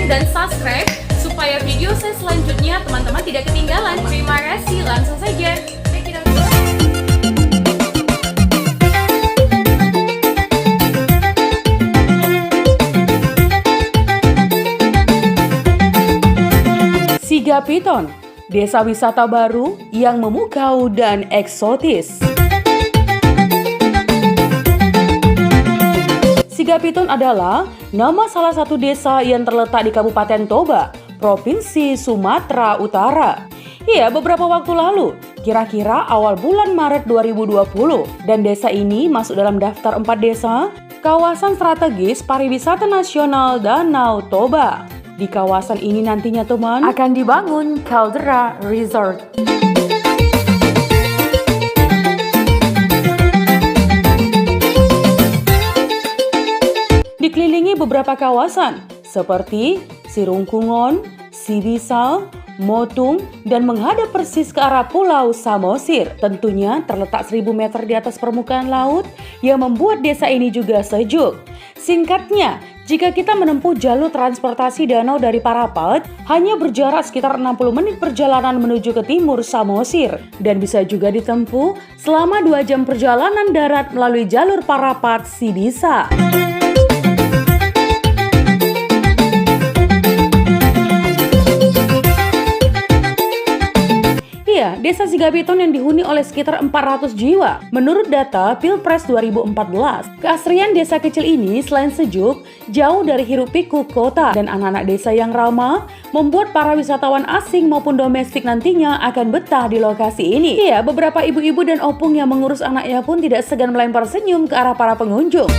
dan subscribe supaya video saya selanjutnya teman-teman tidak ketinggalan. Terima kasih, langsung saja. Check it out. Siga Piton, desa wisata baru yang memukau dan eksotis. Siga Piton adalah nama salah satu desa yang terletak di Kabupaten Toba, Provinsi Sumatera Utara. Iya, beberapa waktu lalu, kira-kira awal bulan Maret 2020, dan desa ini masuk dalam daftar 4 desa kawasan strategis pariwisata nasional Danau Toba. Di kawasan ini nantinya teman akan dibangun Caldera Resort. Dikelilingi beberapa kawasan seperti Sirungkungon, Sibisal, Motung, dan menghadap persis ke arah Pulau Samosir. Tentunya terletak 1000 meter di atas permukaan laut yang membuat desa ini juga sejuk. Singkatnya, jika kita menempuh jalur transportasi danau dari Parapat, hanya berjarak sekitar 60 menit perjalanan menuju ke timur Samosir. Dan bisa juga ditempuh selama 2 jam perjalanan darat melalui jalur Parapat Sibisa. Desa Siga Piton yang dihuni oleh sekitar 400 jiwa. Menurut data Pilpres 2014, keasrian desa kecil ini selain sejuk, jauh dari hiruk-pikuk kota dan anak-anak desa yang ramah, membuat para wisatawan asing maupun domestik nantinya akan betah di lokasi ini. Iya, beberapa ibu-ibu dan opung yang mengurus anaknya pun tidak segan melempar senyum ke arah para pengunjung.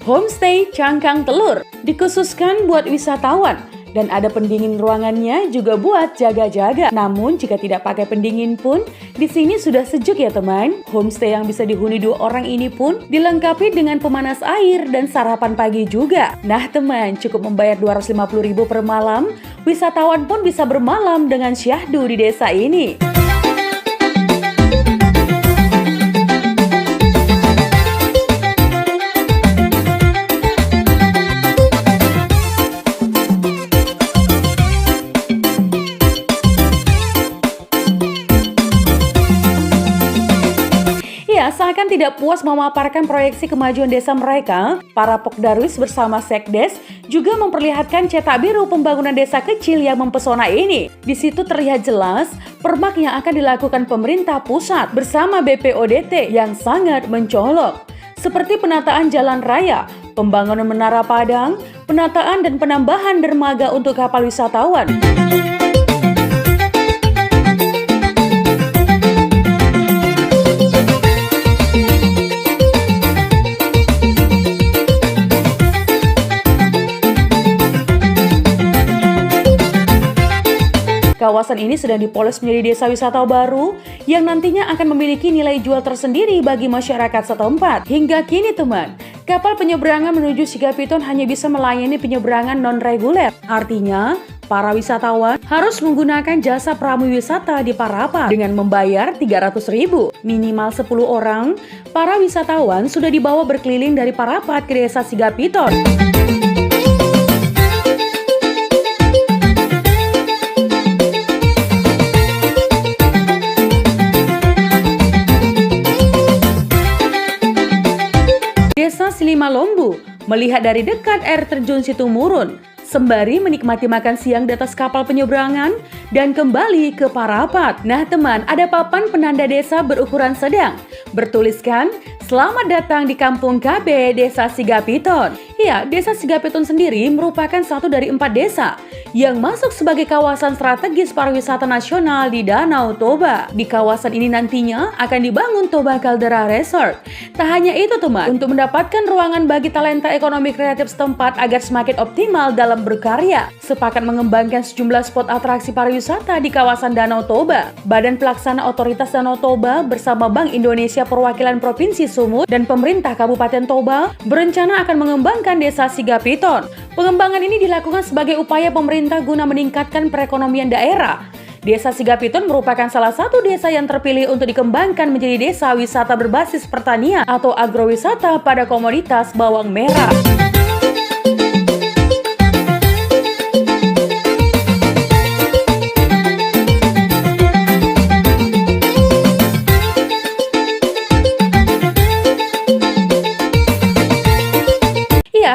Homestay Cangkang Telur dikhususkan buat wisatawan dan ada pendingin ruangannya juga buat jaga-jaga. Namun jika tidak pakai pendingin pun di sini sudah sejuk ya teman. Homestay yang bisa dihuni 2 orang ini pun dilengkapi dengan pemanas air dan sarapan pagi juga. Nah teman, cukup membayar 250.000 per malam, wisatawan pun bisa bermalam dengan syahdu di desa ini. Seakan tidak puas memaparkan proyeksi kemajuan desa mereka, para Pokdarwis bersama Sekdes juga memperlihatkan cetak biru pembangunan desa kecil yang mempesona ini. Di situ terlihat jelas permak yang akan dilakukan pemerintah pusat bersama BPODT yang sangat mencolok. Seperti penataan jalan raya, pembangunan menara Padang, penataan dan penambahan dermaga untuk kapal wisatawan. Kawasan ini sedang dipoles menjadi desa wisata baru yang nantinya akan memiliki nilai jual tersendiri bagi masyarakat setempat. Hingga kini teman, kapal penyeberangan menuju Siga Piton hanya bisa melayani penyeberangan non-reguler. Artinya, para wisatawan harus menggunakan jasa pramuwisata di Parapat dengan membayar 300.000. Minimal 10 orang, para wisatawan sudah dibawa berkeliling dari Parapat ke desa Siga Piton. Desa Silimalombu melihat dari dekat air terjun Situmurun, sembari menikmati makan siang di atas kapal penyeberangan dan kembali ke Parapat. Nah teman, ada papan penanda desa berukuran sedang bertuliskan "Selamat datang di Kampung KB Desa Siga Piton". Ya, Desa Siga Piton sendiri merupakan satu dari 4 desa yang masuk sebagai kawasan strategis pariwisata nasional di Danau Toba. Di kawasan ini nantinya akan dibangun Toba Caldera Resort. Tak hanya itu teman, untuk mendapatkan ruangan bagi talenta ekonomi kreatif setempat agar semakin optimal dalam berkarya, sepakat mengembangkan sejumlah spot atraksi pariwisata di kawasan Danau Toba. Badan Pelaksana Otoritas Danau Toba bersama Bank Indonesia Perwakilan Provinsi Sumut dan pemerintah Kabupaten Toba berencana akan mengembangkan Desa Sigapiton. Pengembangan ini dilakukan sebagai upaya pemerintah guna meningkatkan perekonomian daerah. Desa Sigapiton merupakan salah satu desa yang terpilih untuk dikembangkan menjadi desa wisata berbasis pertanian atau agrowisata pada komoditas bawang merah.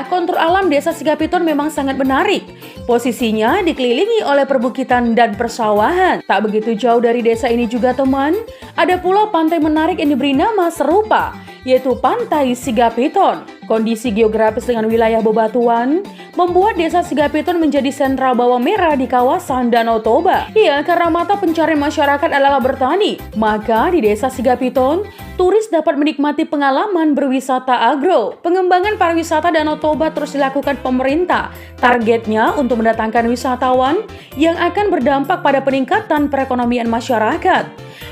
Kontur alam Desa Sigapiton memang sangat menarik. Posisinya dikelilingi oleh perbukitan dan persawahan. Tak begitu jauh dari desa ini juga teman, ada pulau pantai menarik yang diberi nama serupa, yaitu Pantai Sigapiton. Kondisi geografis dengan wilayah bebatuan membuat Desa Sigapiton menjadi sentra bawang merah di kawasan Danau Toba. Iya, karena mata pencarian masyarakat adalah bertani, maka di Desa Sigapiton, turis dapat menikmati pengalaman berwisata agro. Pengembangan pariwisata Danau Toba terus dilakukan pemerintah. Targetnya untuk mendatangkan wisatawan yang akan berdampak pada peningkatan perekonomian masyarakat.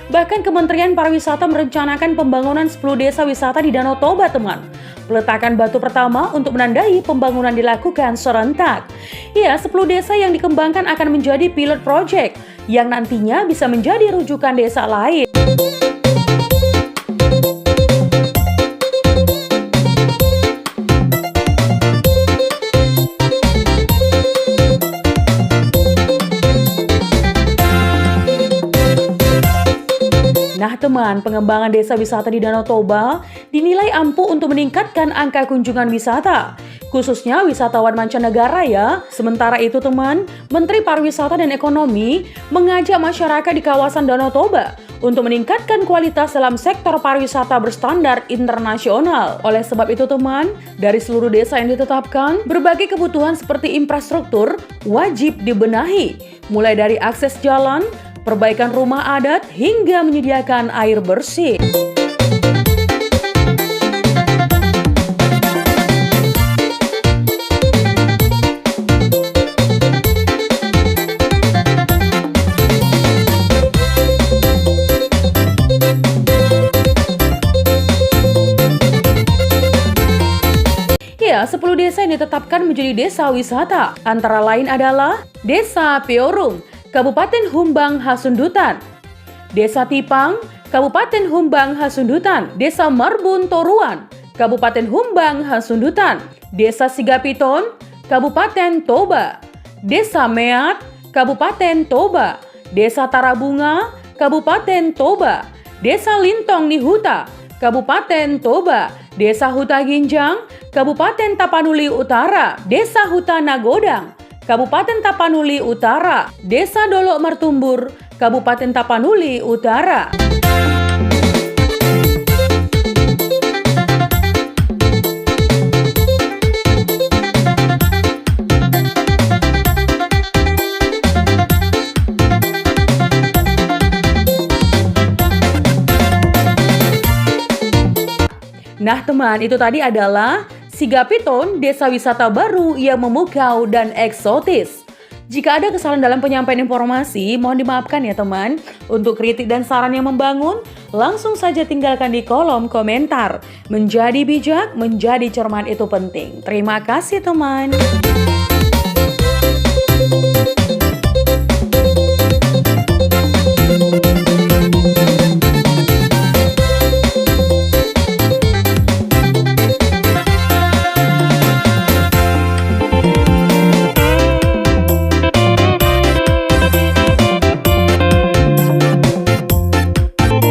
Bahkan Kementerian Pariwisata merencanakan pembangunan 10 desa wisata di Danau Toba, teman. Peletakan batu pertama untuk menandai pembangunan dilakukan serentak. Ya, 10 desa yang dikembangkan akan menjadi pilot project yang nantinya bisa menjadi rujukan desa lain. Nah teman, pengembangan desa wisata di Danau Toba dinilai ampuh untuk meningkatkan angka kunjungan wisata, khususnya wisatawan mancanegara ya. Sementara itu teman, Menteri Pariwisata dan Ekonomi mengajak masyarakat di kawasan Danau Toba untuk meningkatkan kualitas dalam sektor pariwisata berstandar internasional. Oleh sebab itu teman, dari seluruh desa yang ditetapkan, berbagai kebutuhan seperti infrastruktur wajib dibenahi, mulai dari akses jalan, perbaikan rumah adat, hingga menyediakan air bersih. Ya, 10 desa yang ditetapkan menjadi desa wisata, antara lain adalah Desa Peorung, Kabupaten Humbang Hasundutan, Desa Tipang, Kabupaten Humbang Hasundutan, Desa Marbun Toruan, Kabupaten Humbang Hasundutan, Desa Sigapiton, Kabupaten Toba, Desa Meat, Kabupaten Toba, Desa Tarabunga, Kabupaten Toba, Desa Lintong Nihuta, Kabupaten Toba, Desa Huta Ginjang, Kabupaten Tapanuli Utara, Desa Huta Nagodang, Kabupaten Tapanuli Utara, Desa Dolok Martumbur, Kabupaten Tapanuli Utara. Nah teman, itu tadi adalah Sigapiton, desa wisata baru yang memukau dan eksotis. Jika ada kesalahan dalam penyampaian informasi, mohon dimaafkan ya teman. Untuk kritik dan saran yang membangun, langsung saja tinggalkan di kolom komentar. Menjadi bijak, menjadi cermat itu penting. Terima kasih teman.